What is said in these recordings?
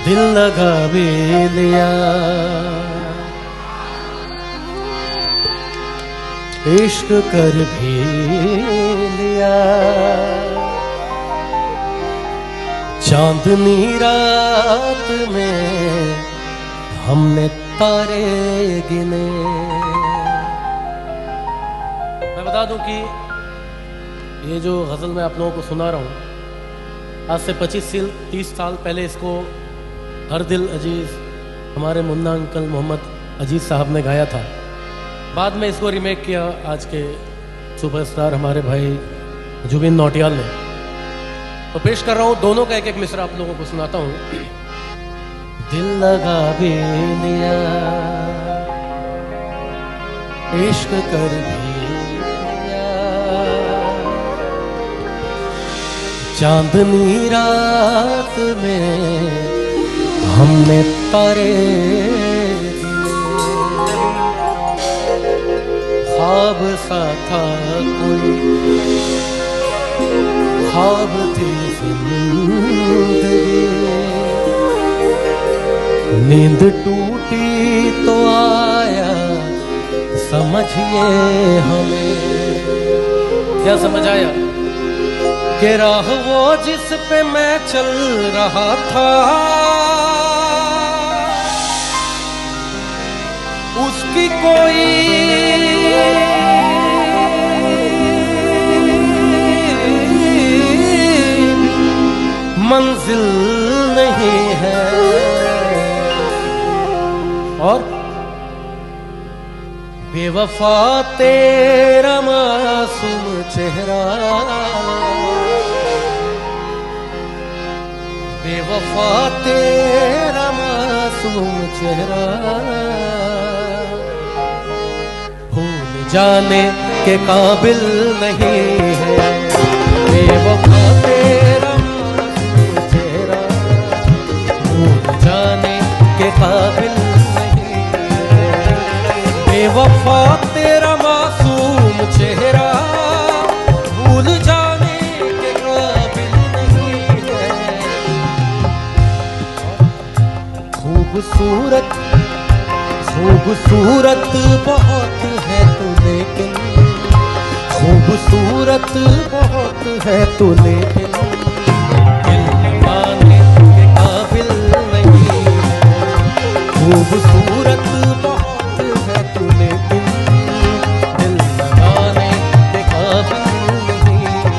दिल लगा भी लिया, इश्क कर भी लिया, चांदनी रात में हमने तारे गिने। मैं बता दूं कि ये जो गजल मैं आप लोगों को सुना रहा हूं, आज से 25-30 साल पहले इसको हर दिल अजीज हमारे मुन्ना अंकल मोहम्मद अजीज साहब ने गाया था। बाद में इसको रीमेक किया आज के सुपरस्टार हमारे भाई जुबिन नौटियाल ने। तो पेश कर रहा हूं दोनों का एक एक मिसरा आप लोगों को सुनाता हूं। दिल लगा भी लिया, इश्क कर भी लिया, चांदनी रात में हमने तारे ख्वाब सा था कोई, ख्वाब थी जिंदगी, नींद टूटी तो आया समझिए हमें। क्या समझ आया? कि राह वो जिस पे मैं चल रहा था, उसकी कोई मंजिल नहीं है। और बेवफा तेरा मासूम चेहरा, बेवफा तेरा मासूम चेहरा, भूल जाने के काबिल नहीं है। बेवफा तेरा मासूम चेहरा, भूल जाने के काबिल नहीं है। बेवफा तेरा मासूम चेहरा, भूल जाने के काबिल नहीं है। खूबसूरत खूबसूरत बहुत है तू, लेकिन खूबसूरत बहुत है तू, लेकिन दिल लगाने के काबिल नहीं है। खूबसूरत बहुत है तू, लेकिन दिल लगाने के काबिल नहीं है।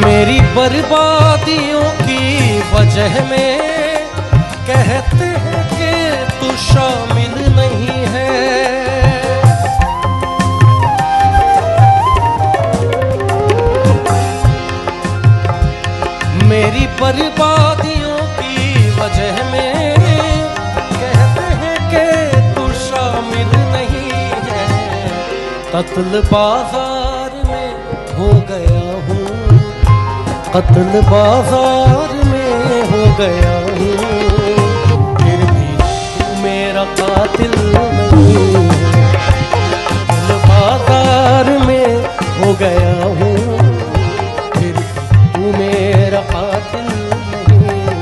मेरी बर्बादियों की वजह में कहते हैं कि तू शामिल नहीं है। मेरी बर्बादियों की वजह में कहते हैं कि तू शामिल नहीं है। कत्ल बाजार में हो गया हूँ, कत्ल बाजार में हो गया हूँ, फिर भी तू मेरा कातिल नहीं है। कत्ल बाजार में हो गया हूँ, फिर भी तू मेरा कातिल नहीं है।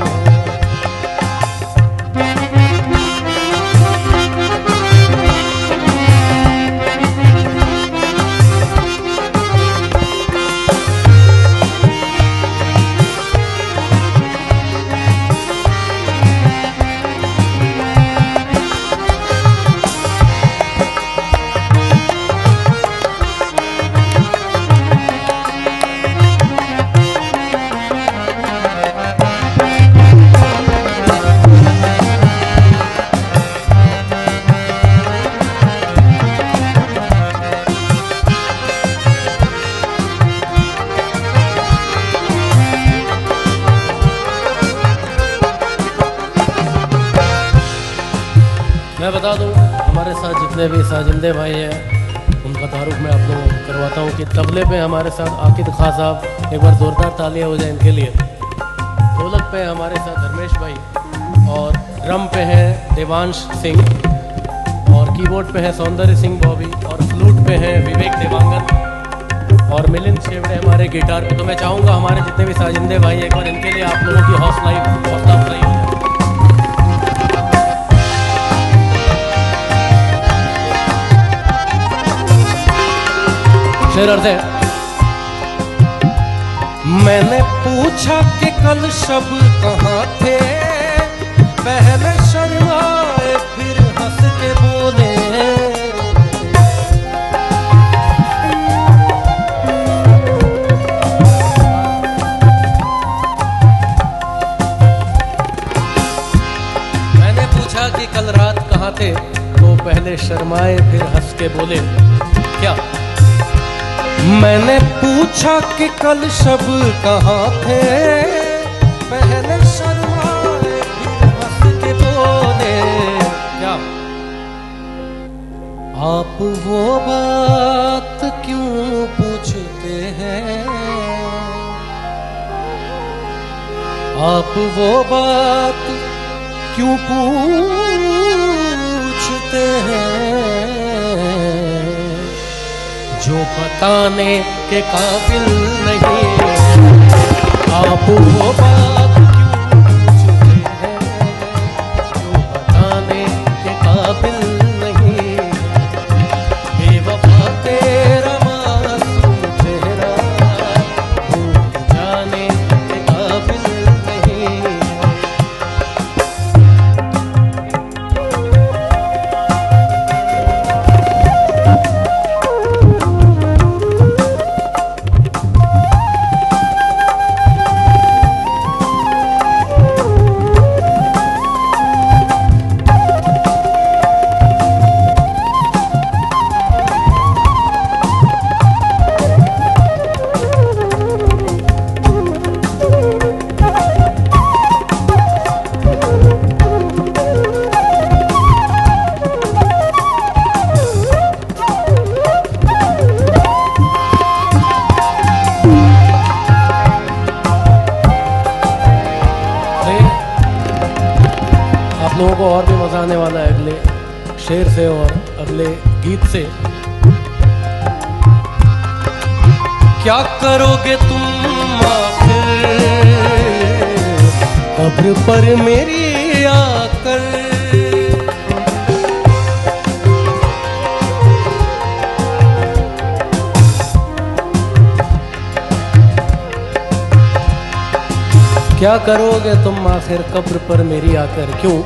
मैं बता दूं, हमारे साथ जितने भी साजिंदे भाई हैं उनका तारुफ मैं आप लोगों को करवाता हूं कि तबले पे हमारे साथ आकिद खां साहब, एक बार ज़ोरदार तालियां हो जाए इनके लिए। ढोलक पे हमारे साथ धर्मेश भाई, और ड्रम पे हैं देवांश सिंह, और कीबोर्ड पे है सौंदर्य सिंह बॉबी, और फ्लूट पे है विवेक देवांगन, और मिलिंद शेवड़े हमारे गिटार पे। तो मैं चाहूँगा हमारे जितने भी साजिंदे भाई एक बार इनके लिए आप लोगों की हौसला अफजाई हो। शेर अर्थ है, मैंने पूछा कि कल शब कहाँ थे, पहले शर्माए फिर हंस के बोले, मैंने पूछा कि कल रात कहाँ थे, तो पहले शर्माए फिर हंस के बोले। क्या? मैंने पूछा कि कल शब कहाँ थे, पहले शर्माए फिर हंस के बोले। क्या? आप वो बात क्यों पूछते हैं, आप वो बात क्यों पूछते हैं, जो बताने के काबिल नहीं। आप वो बात क्यों पूछते हैं, जो बताने के काबिल नहीं। बेवफा तेरा मासूम चेहरा भूल जाने के काबिल नहीं। लोगों को और भी मजा आने वाला है अगले शेर से और अगले गीत से। क्या करोगे तुम आखिर कब्र पर मेरी आकर, क्या करोगे तुम आखिर कब्र पर मेरी आकर। क्यों?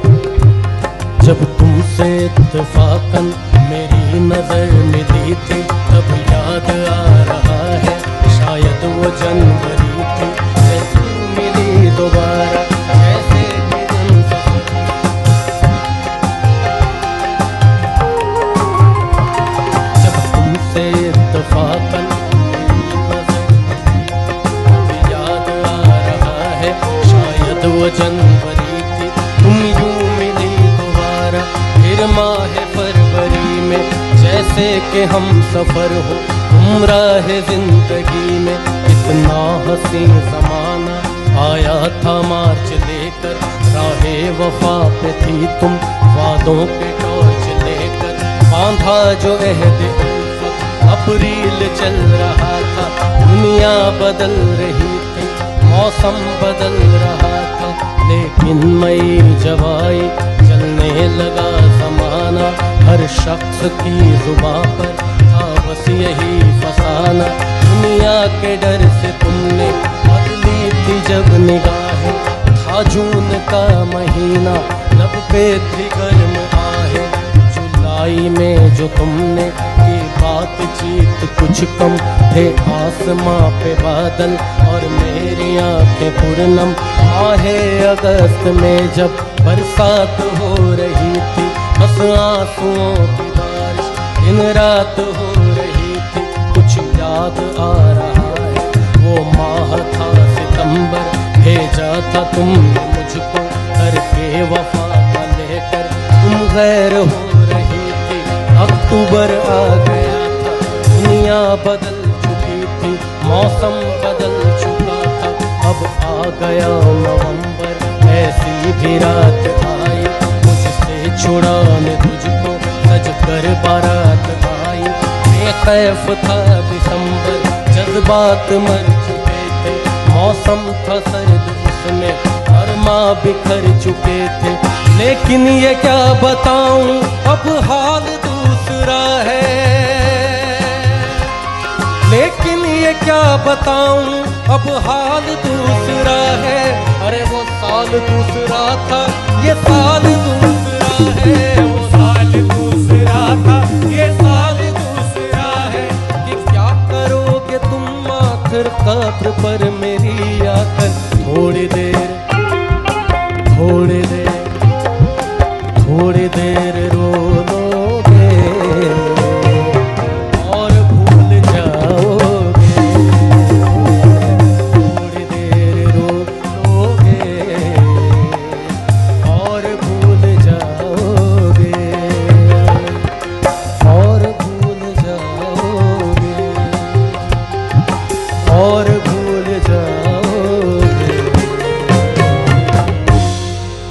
जब तुमसे इत्तफाकन मेरी नजर मिली थी, तब याद आ रहा है शायद वो जनवरी थी, जैसे मिली दोबारा जैसे जब तुमसे इत्तफाकन वो जनवरी थी, तुम यूं मिली दोबारा फिर माह फरवरी में, जैसे कि हम सफर हो तुम राह जिंदगी में। इतना हसीन ज़माना आया था मार्च लेकर, राहे वफा पे थी तुम वादों के टॉर्च लेकर। बांधा जो अहद उल्फत अप्रैल चल रहा था, दुनिया बदल रही थी, मौसम बदल रहा था, लेकिन मई जब आई चलने लगा ज़माना। हर शख्स की जुबां पर था बस यही फसाना। दुनिया के डर से तुमने बदली थी जब निगाहें, था जून का महीना लब पे थी गर्म आहें। जुलाई में जो तुमने की बातचीत कुछ कम थे, आसमां पे बादल और मेरी आंखें पूर्णम। आहे अगस्त में जब बरसात हो रही थी, बस आंसुओं की बारिश दिन रात हो रही थी। कुछ याद आ रहा है वो माह था सितंबर, भेजा था तुमने मुझको करके वफा का लेकर। तुम मौसम गैर हो रही थी, अक्टूबर आ गया था, दुनिया बदल चुकी थी, मौसम बदल चुका था। अब आ गया नवंबर, ऐसी भी रात आई, मुझसे छुड़ाने तुझको सज कर बारात आई। बेखैफ था दिसंबर, जज्बात मर चुके थे, मौसम था सर्द उसमें अरमा बिखर चुके थे। लेकिन ये क्या बताऊं अब हाल दूसरा है, लेकिन ये क्या बताऊं अब हाल दूसरा है। अरे वो साल दूसरा था, ये साल दूसरा है।